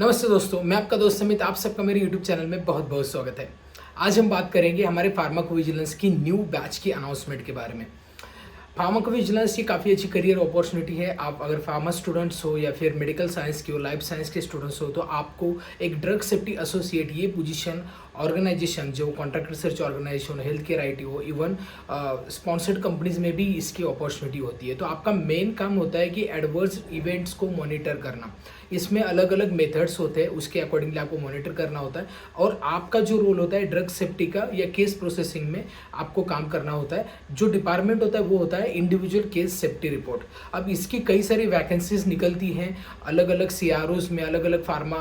नमस्ते दोस्तों, मैं आपका दोस्त समित। आप सबका मेरे YouTube चैनल में बहुत बहुत स्वागत है। आज हम बात करेंगे हमारे फार्माकोविजिलेंस की न्यू बैच की अनाउंसमेंट के बारे में। फार्माकोविजिलेंस ये काफ़ी अच्छी करियर अपॉर्चुनिटी है। आप अगर फार्मा स्टूडेंट्स हो या फिर मेडिकल साइंस के हो, लाइफ साइंस के स्टूडेंट्स हो, तो आपको एक ड्रग सेफ्टी एसोसिएट ये पोजीशन ऑर्गेनाइजेशन जो contract research organization, health care IT हो, इवन स्पॉन्सर्ड कंपनीज में भी इसकी अपॉर्चुनिटी होती है। तो आपका मेन काम होता है कि एडवर्स इवेंट्स को मॉनिटर करना। इसमें अलग अलग मेथड्स होते हैं, उसके अकॉर्डिंगली आपको मॉनिटर करना होता है। और आपका जो रोल होता है ड्रग सेफ्टी का या केस प्रोसेसिंग में आपको काम करना होता है। जो डिपार्टमेंट होता है वो होता है इंडिविजुअल केस सेफ्टी रिपोर्ट। अब इसकी कई सारी वैकेंसीज निकलती हैं अलग अलग सीआरओज में, अलग अलग pharma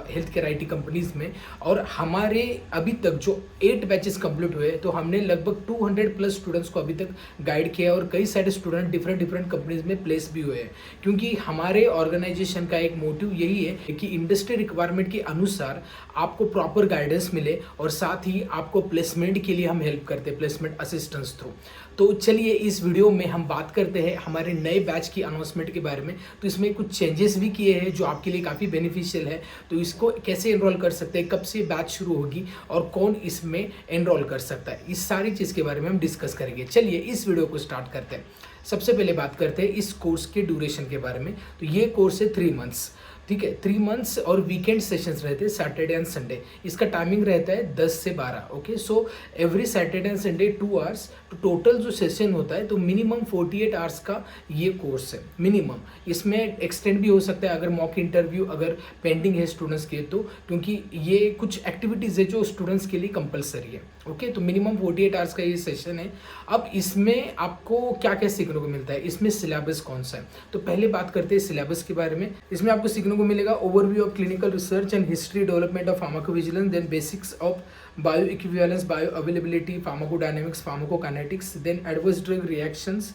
health care IT companies में। और हमारे अभी तक जो 8 बैचेस कंप्लीट हुए, तो हमने लगभग 200 प्लस स्टूडेंट्स को अभी तक गाइड किया और कई सारे स्टूडेंट डिफरेंट कंपनीज में प्लेस भी हुए हैं। क्योंकि हमारे ऑर्गेनाइजेशन का एक मोटिव यही है कि इंडस्ट्री रिक्वायरमेंट के अनुसार आपको प्रॉपर गाइडेंस मिले और साथ ही आपको प्लेसमेंट के लिए हम हेल्प करते हैं, प्लेसमेंट असिस्टेंस थ्रू। तो चलिए इस वीडियो में हम बात करते हैं हमारे नए बैच की अनाउंसमेंट के बारे में। तो इसमें कुछ चेंजेस भी किए हैं जो आपके लिए काफ़ी बेनिफिशियल है। तो इसको कैसे एनरोल कर सकते हैं, कब से बैच शुरू होगी और कौन इसमें एनरोल कर सकता है, इस सारी चीज़ के बारे में हम डिस्कस करेंगे। चलिए इस वीडियो को स्टार्ट करते हैं। सबसे पहले बात करते हैं इस कोर्स के ड्यूरेशन के बारे में। तो ये कोर्स है 3 मंथ्स, ठीक है। 3 मंथ्स और वीकेंड सेशंस रहते हैं सैटरडे एंड संडे। इसका टाइमिंग रहता है 10 से 12। Okay, so every Saturday and Sunday 2 hours. तो टोटल जो सेशन होता है तो मिनिमम 48 आवर्स का ये कोर्स है मिनिमम। इसमें एक्सटेंड भी हो सकता है अगर मॉक इंटरव्यू अगर पेंडिंग है स्टूडेंट्स के, तो क्योंकि ये कुछ एक्टिविटीज़ है जो स्टूडेंट्स के लिए कंपलसरी है। ओके, तो मिनिमम 48 आवर्स का ये सेशन है। अब इसमें आपको क्या क्या सीखने को मिलता है, इसमें सिलेबस कौन सा है। तो पहले बात करते हैं सिलेबस के बारे में। इसमें आपको सीखने को मिलेगा overview of clinical research and history development of pharmacovigilance, then basics of bioequivalence, bioavailability, pharmacodynamics, pharmacokinetics, then adverse drug reactions,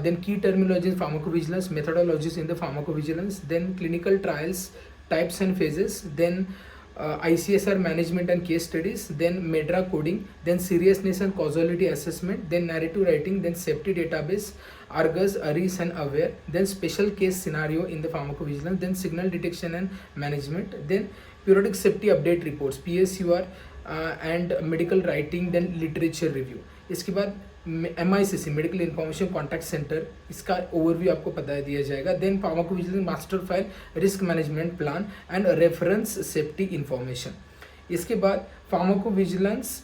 then key terminology in pharmacovigilance, methodologies in the pharmacovigilance, then clinical trials, types and phases, then ICSR management and case studies, then MEDRA coding, then seriousness and causality assessment, then narrative writing, then safety database, Argus, ARIS and AWARE, then special case scenario in the pharmacovigilance, then signal detection and management, then periodic safety update reports, PSUR, and medical writing, then literature review. इसके बाद MICC medical information contact centre, इसका overview आपको पता दिया जाएगा। Then pharmacovigilance master file, risk management plan and reference safety information. इसके बाद pharmacovigilance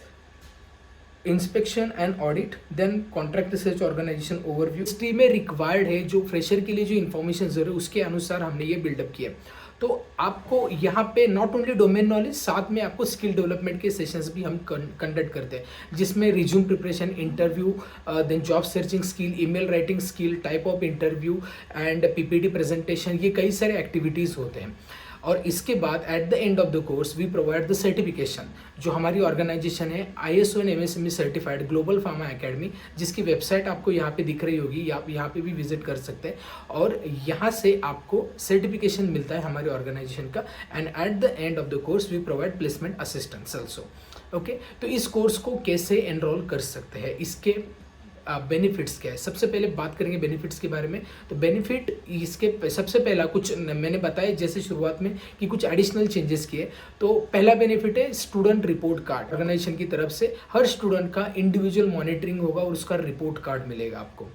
inspection and audit, then contract research organization overview. History में रिक्वायर्ड है जो फ्रेशर के लिए जो इन्फॉर्मेशन जरूरी है उसके अनुसार हमने ये बिल्डअप किया। तो आपको यहाँ पे नॉट ओनली डोमेन नॉलेज, साथ में आपको स्किल डेवलपमेंट के सेशंस भी हम कंडक्ट करते हैं, जिसमें resume preparation, interview, then job searching skill, email writing skill, type of interview and PPT presentation, ये कई सारे एक्टिविटीज़ होते हैं। और इसके बाद at the end of the course we provide the certification. जो हमारी ऑर्गेनाइजेशन है ISO and MSME certified global pharma academy, जिसकी वेबसाइट आपको यहाँ पे दिख रही होगी, आप यहाँ पे भी विजिट कर सकते हैं और यहाँ से आपको सर्टिफिकेशन मिलता है हमारे ऑर्गेनाइजेशन का। And at the end of the course we provide placement assistance also. Okay, तो इस कोर्स को कैसे एनरोल कर सकते हैं, इसके बेनिफिट्स क्या है। सबसे पहले बात करेंगे बेनिफिट्स के बारे में। तो बेनिफिट इसके सबसे पहला कुछ मैंने बताया जैसे शुरुआत में कि कुछ एडिशनल चेंजेस किए। तो पहला बेनिफिट है स्टूडेंट रिपोर्ट कार्ड। ऑर्गेनाइजेशन की तरफ से हर स्टूडेंट का इंडिविजुअल मॉनिटरिंग होगा और उसका रिपोर्ट कार्ड मिलेगा आपको,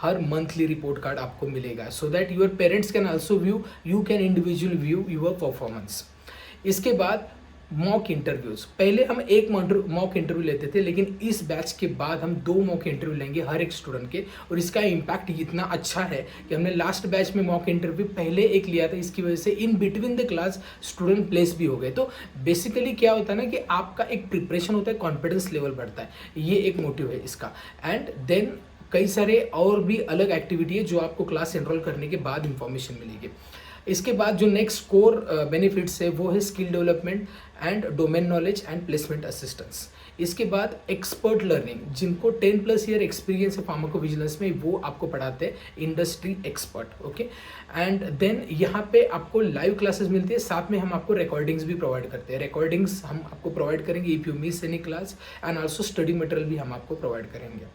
हर मंथली रिपोर्ट कार्ड आपको मिलेगा, so that your parents can also view, you can individual view your performance. इसके बाद मॉक इंटरव्यूज़। पहले हम एक मॉक इंटरव्यू लेते थे, लेकिन इस बैच के बाद हम 2 मॉक इंटरव्यू लेंगे हर एक स्टूडेंट के। और इसका इम्पैक्ट इतना अच्छा है कि हमने लास्ट बैच में मॉक इंटरव्यू पहले एक लिया था, इसकी वजह से in between the class student place भी हो गए। तो बेसिकली क्या होता है ना कि आपका एक प्रिपरेशन होता है, कॉन्फिडेंस लेवल बढ़ता है, ये एक मोटिव है इसका। एंड देन कई सारे और भी अलग एक्टिविटी है जो आपको क्लास एनरोल करने के बाद इंफॉर्मेशन मिलेगी। इसके बाद जो नेक्स्ट कोर बेनिफिट्स है वो है skill development and domain knowledge and placement assistance. इसके बाद एक्सपर्ट लर्निंग, जिनको 10+ ईयर एक्सपीरियंस है फार्माकोविजिलेंस में, वो आपको पढ़ाते हैं industry expert. Okay, and then यहाँ पे आपको लाइव क्लासेस मिलती है, साथ में हम आपको रिकॉर्डिंग्स भी प्रोवाइड करते हैं। रिकॉर्डिंग्स हम आपको प्रोवाइड करेंगे if you miss any class, and also study material भी हम आपको प्रोवाइड करेंगे।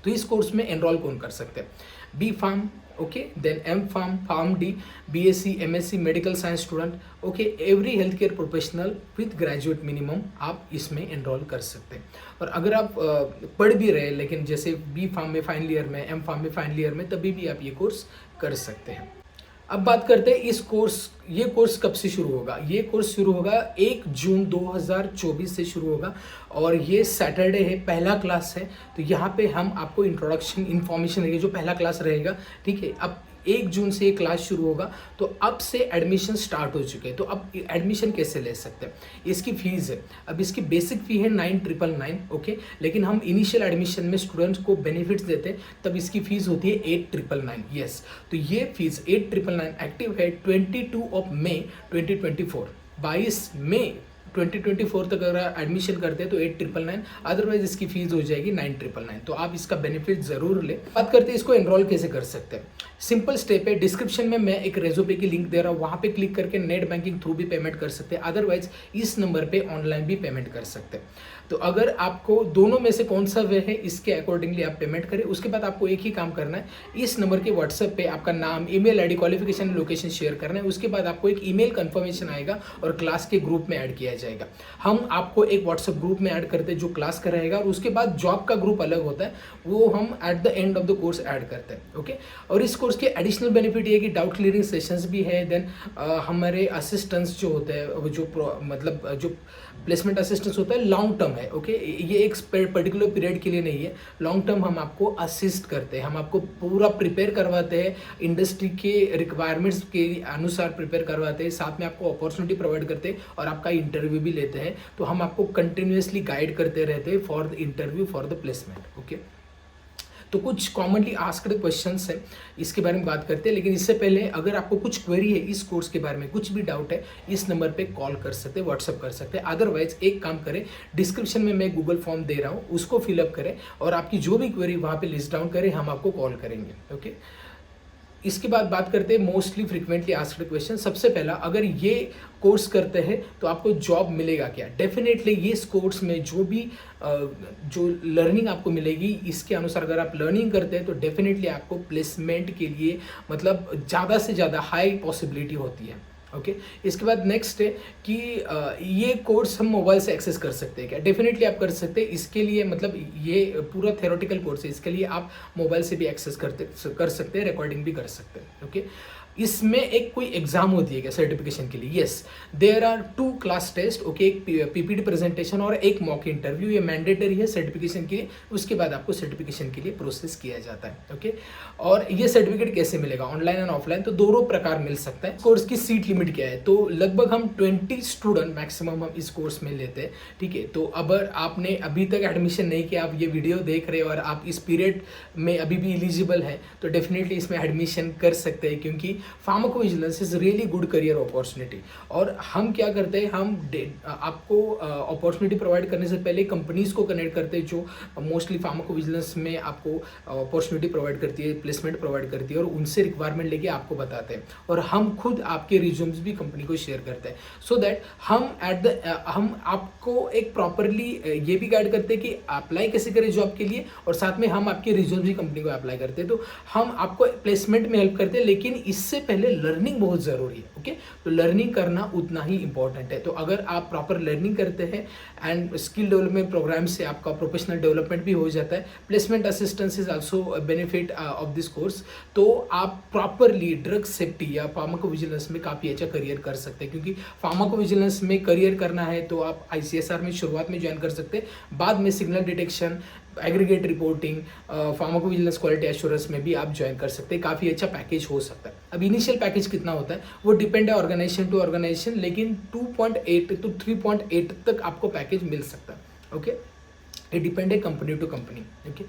तो इस कोर्स में एनरोल कौन कर सकते हैं? B pharm, okay, then M pharm, pharm D, BSc, MSc, medical science student, okay, every health care professional with graduate minimum आप इसमें एनरोल कर सकते हैं। और अगर आप पढ़ भी रहे लेकिन जैसे बी फार्म में फाइनल ईयर में, एम फार्म में फाइनल ईयर में, तभी भी आप ये कोर्स कर सकते हैं। अब बात करते हैं ये कोर्स कब से शुरू होगा। ये कोर्स शुरू होगा 1 जून 2024 से शुरू होगा और ये सैटरडे है, पहला क्लास है। तो यहाँ पे हम आपको इंट्रोडक्शन इन्फॉर्मेशन रहेगी, जो पहला क्लास रहेगा, ठीक है। अब 1 जून से ये क्लास शुरू होगा, तो अब से एडमिशन स्टार्ट हो चुके हैं। तो अब एडमिशन कैसे ले सकते हैं? इसकी फीस है, अब इसकी बेसिक फ़ी है 9,999, ओके, लेकिन हम इनिशियल एडमिशन में स्टूडेंट्स को बेनिफिट्स देते हैं, तब इसकी फ़ीस होती है 8,999, यस। तो ये फीस 8,999 एक्टिव है 22 मई 2024, 22 मई 2024 तक अगर एडमिशन करते हैं तो 8,999, अदरवाइज इसकी फीस हो जाएगी 9,999। तो आप इसका बेनिफिट जरूर ले। बात करते हैं इसको एनरोल कैसे कर सकते हैं। सिंपल स्टेप है, डिस्क्रिप्शन में मैं एक रेज़ोपे की लिंक दे रहा हूँ, वहाँ पे क्लिक करके नेट बैंकिंग थ्रू भी पेमेंट कर सकते हैं, अदरवाइज इस नंबर पे ऑनलाइन भी पेमेंट कर सकते हैं। तो अगर आपको दोनों में से कौन सा वे है, इसके अकॉर्डिंगली आप पेमेंट करें। उसके बाद आपको एक ही काम करना है, इस नंबर के व्हाट्सएप पे आपका नाम, email ID, qualification, location share करना है। उसके बाद आपको एक ईमेल कंफर्मेशन आएगा और क्लास के ग्रुप में ऐड किया जाएगा। हम आपको एक व्हाट्सएप ग्रुप में ऐड करते हैं जो क्लास का रहेगा, और उसके बाद जॉब का ग्रुप अलग होता है, वो हम eight the end of the course add करते हैं, ओके। और इस कोर्स के एडिशनल बेनिफिट ये है कि डाउट क्लियरिंग सेशंस भी है, देन हमारे असिस्टेंट्स जो होते हैं, जो जो प्लेसमेंट असिस्टेंस होता है लॉन्ग टर्म है, ओके। ये एक पर्टिकुलर पीरियड के लिए नहीं है, लॉन्ग टर्म हम आपको असिस्ट करते हैं, हम आपको पूरा प्रिपेयर करवाते हैं, इंडस्ट्री के रिक्वायरमेंट्स के अनुसार प्रिपेयर करवाते हैं, साथ में आपको अपॉर्चुनिटी प्रोवाइड करते हैं और आपका इंटरव्यू भी लेते हैं। तो हम आपको कंटिन्यूसली गाइड करते रहते हैं for the interview, for the placement, okay. तो कुछ कॉमनली आस्क्ड क्वेश्चंस हैं, इसके बारे में बात करते हैं। लेकिन इससे पहले अगर आपको कुछ क्वेरी है इस कोर्स के बारे में, कुछ भी डाउट है, इस नंबर पे कॉल कर सकते हैं, व्हाट्सअप कर सकते हैं। अदरवाइज एक काम करें, डिस्क्रिप्शन में मैं गूगल फॉर्म दे रहा हूँ, उसको फिलअप करें और आपकी जो भी क्वेरी वहाँ पे लिस्ट डाउन करें, हम आपको कॉल करेंगे, ओके। इसके बाद बात करते हैं मोस्टली फ्रिक्वेंटली आस्क्ड क्वेश्चन। सबसे पहला, अगर ये कोर्स करते हैं तो आपको जॉब मिलेगा क्या? डेफिनेटली ये इस कोर्स में जो लर्निंग आपको मिलेगी, इसके अनुसार अगर आप लर्निंग करते हैं तो डेफिनेटली आपको प्लेसमेंट के लिए मतलब ज़्यादा से ज़्यादा हाई पॉसिबिलिटी होती है, ओके। इसके बाद नेक्स्ट है कि ये कोर्स हम मोबाइल से एक्सेस कर सकते हैं क्या? डेफिनेटली आप कर सकते हैं। इसके लिए मतलब ये पूरा थ्योरेटिकल कोर्स है, इसके लिए आप मोबाइल से भी एक्सेस कर सकते हैं, रिकॉर्डिंग भी कर सकते हैं, ओके। इसमें एक कोई एग्जाम होती है क्या सर्टिफिकेशन के लिए? Yes, there are 2 class test, okay, एक पीपीटी प्रेजेंटेशन और एक मॉक इंटरव्यू। ये मैंडेटरी है सर्टिफिकेशन के लिए, उसके बाद आपको सर्टिफिकेशन के लिए प्रोसेस किया जाता है, ओके। और ये सर्टिफिकेट कैसे मिलेगा, ऑनलाइन एंड ऑफलाइन? तो दोनों प्रकार मिल सकता है। कोर्स की सीट लिमिट क्या है? तो लगभग हम 20 स्टूडेंट मैक्सिमम हम इस कोर्स में लेते हैं, ठीक है। तो अगर आपने अभी तक एडमिशन नहीं किया, आप ये वीडियो देख रहे हो और आप इस पीरियड में अभी भी एलिजिबल है, तो डेफिनेटली इसमें एडमिशन कर सकते हैं, क्योंकि pharmacovigilance is really good career opportunity. और हम क्या करते हैं, हम आपको अपॉर्चुनिटी प्रोवाइड करने से पहले कंपनीज को कनेक्ट करते हैं जो मोस्टली फार्माकोविजिलेंस में आपको अपॉर्चुनिटी प्रोवाइड करती है, प्लेसमेंट प्रोवाइड करती है, और उनसे रिक्वायरमेंट लेके आपको बताते हैं। और हम खुद आपके रिज्यूम्स भी कंपनी को शेयर करते हैं, सो दैट हम आपको एक प्रॉपरली ये भी गाइड करते हैं कि अप्लाई कैसे करें जॉब के लिए, और साथ में हम आपके रिज्यूम्स भी कंपनी को अप्लाई करते हैं। तो हम आपको प्लेसमेंट में हेल्प करते हैं, लेकिन इससे पहले लर्निंग बहुत ज़रूरी है, ओके। तो लर्निंग करना उतना ही इंपॉर्टेंट है। तो अगर आप प्रॉपर लर्निंग करते हैं एंड स्किल डेवलपमेंट प्रोग्राम से आपका प्रोफेशनल डेवलपमेंट भी हो जाता है, placement assistance is also benefit of this course, तो आप प्रॉपरली ड्रग सेफ्टी या फार्माकोविजिलेंस में काफ़ी अच्छा करियर कर सकते हैं। क्योंकि फार्माकोविजिलेंस में करियर करना है तो आप ICSR में शुरुआत में ज्वाइन कर सकते हैं, बाद में signal detection, aggregate reporting, pharmacovigilance, quality assurance में भी आप ज्वाइन कर सकते हैं। काफ़ी अच्छा पैकेज हो सकता है। अब इनिशियल पैकेज कितना होता है वो डिपेंड है ऑर्गेनाइजेशन टू ऑर्गेनाइजेशन, लेकिन 2.8 to 3.8 तक आपको पैकेज मिल सकता है, ओके। ये डिपेंड है कंपनी टू कंपनी, ओके।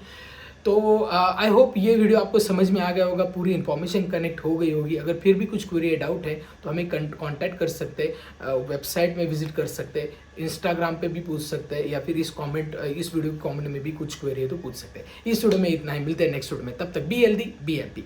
तो आई होप ये वीडियो आपको समझ में आ गया होगा, पूरी इन्फॉर्मेशन कनेक्ट हो गई होगी। अगर फिर भी कुछ क्वेरी या डाउट है तो हमें कांटेक्ट कर सकते हैं, वेबसाइट में विजिट कर सकते हैं, इंस्टाग्राम पे भी पूछ सकते हैं, या फिर इस वीडियो के कमेंट में भी कुछ क्वेरी है तो पूछ सकते हैं। इस वीडियो में इतना ही, मिलते हैं नेक्स्ट वीडियो में, तब तक बी हेल्दी बी हैप्पी।